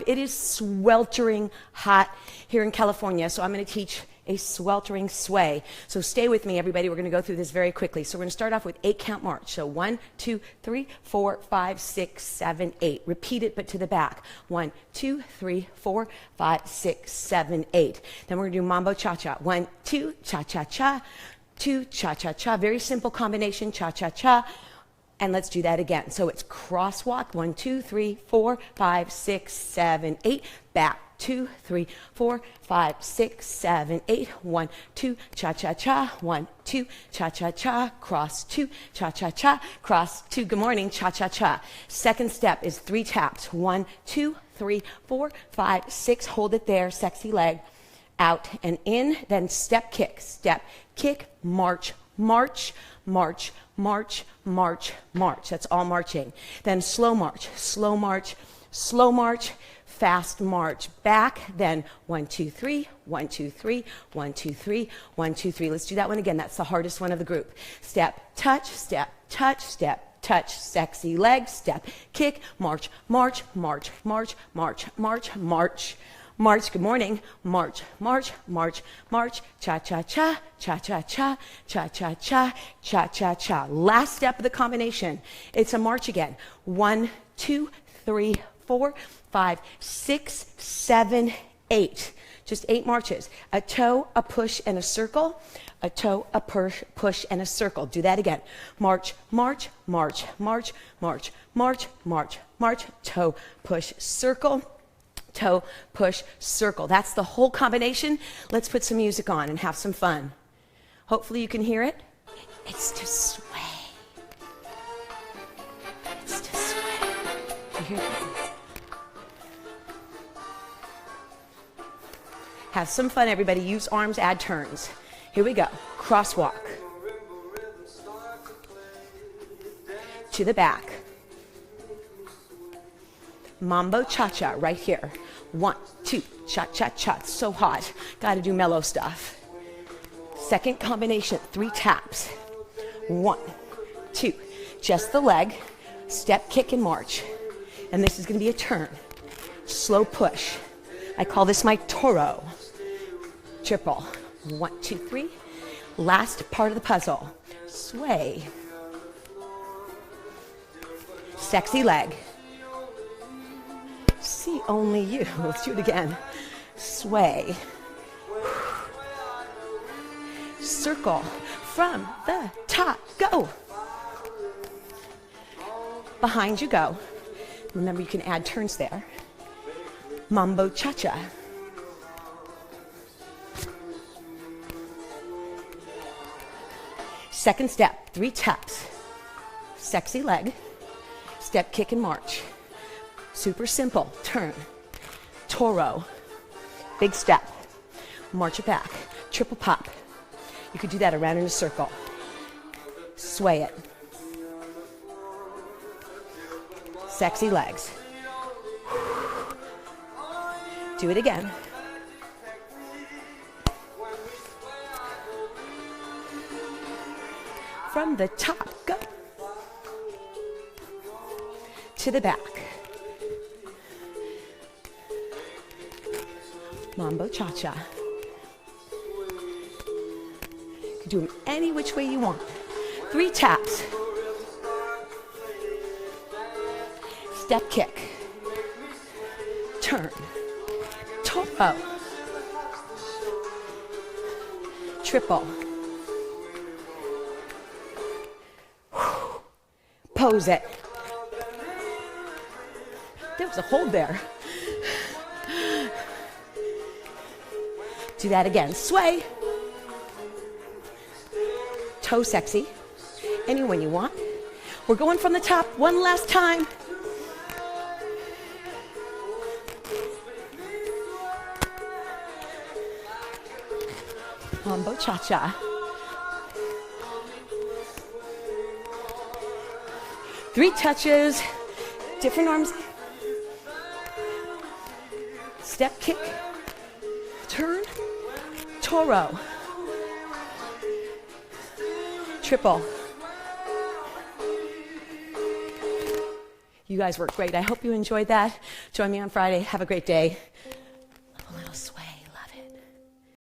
It is sweltering hot here in California, so I'm going to teach a sweltering sway. So stay with me, everybody. We're going to go through this very quickly. So we're going to start off with 8-count march. So 1, 2, 3, 4, 5, 6, 7, 8. Repeat it, but to the back. 1, 2, 3, 4, 5, 6, 7, 8. Then we're going to do mambo cha-cha. 1, 2, cha-cha-cha. 2, cha-cha-cha. Very simple combination, cha-cha-cha. And let's do that again. So it's crosswalk. 1, 2, 3, 4, 5, 6, 7, 8. Back. 2, 3, 4, 5, 6, 7, 8. 1, 2, cha-cha-cha. 1, 2, cha-cha-cha. Cross 2, cha-cha-cha. Cross 2. Good morning, cha-cha-cha. Second step is 3 taps. 1, 2, 3, 4, 5, 6. Hold it there. Sexy leg. Out and in. Then step kick. Step kick. March. March. March. March. March. March. That's all marching. Then slow march. Slow march. Slow march. Fast march back, then 1, 2, 3, 1, 2, 3, 1, 2, 3, 1, 2, 3. Let's do that one again. That's the hardest one of the group. Step, touch, step, touch, step, touch, sexy leg, step, kick, march, march, march, march, march, march, march, march. Good morning. March, march, march, march, cha-cha-cha, cha-cha-cha, cha-cha-cha, cha-cha-cha. Last step of the combination. It's a march again. 1, 2, 3, 4, 5, 6, 7, 8. Just 8 marches. A toe, a push, and a circle. A toe, a push, and a circle. Do that again. March, march, march, march, march, march, march, march. Toe, push, circle. Toe, push, circle. That's the whole combination. Let's put some music on and have some fun. Hopefully you can hear it. It's to sway. It's to sway. You hear that? Have some fun, everybody. Use arms, add turns. Here we go. Crosswalk. To the back. Mambo cha-cha right here. 1, 2, cha-cha-cha. It's so hot. Got to do mellow stuff. Second combination, 3 taps. 1, 2. Just the leg. Step, kick, and march. And this is going to be a turn. Slow push. I call this my toro. Triple. 1, 2, 3. Last part of the puzzle. Sway. Sexy leg. See only you. Let's do it again. Sway. Circle. From the top. Go. Behind you go. Remember, you can add turns there. Mambo cha-cha. Second step, 3 taps. Sexy leg. Step, kick, and march. Super simple. Turn. Toro. Big step. March it back. Triple pop. You could do that around in a circle. Sway it. Sexy legs. Do it again. From the top, go. To the back. Mambo cha-cha. You can do them any which way you want. 3 taps. Step kick. Turn. Toro. Triple. Pose it. There was a hold there. Do that again. Sway. Toe sexy. Anyone you want. We're going from the top one last time. Mambo cha-cha. 3 touches, different arms. Step kick, turn, toro, triple. You guys worked great. I hope you enjoyed that. Join me on Friday. Have a great day. A little sway. Love it.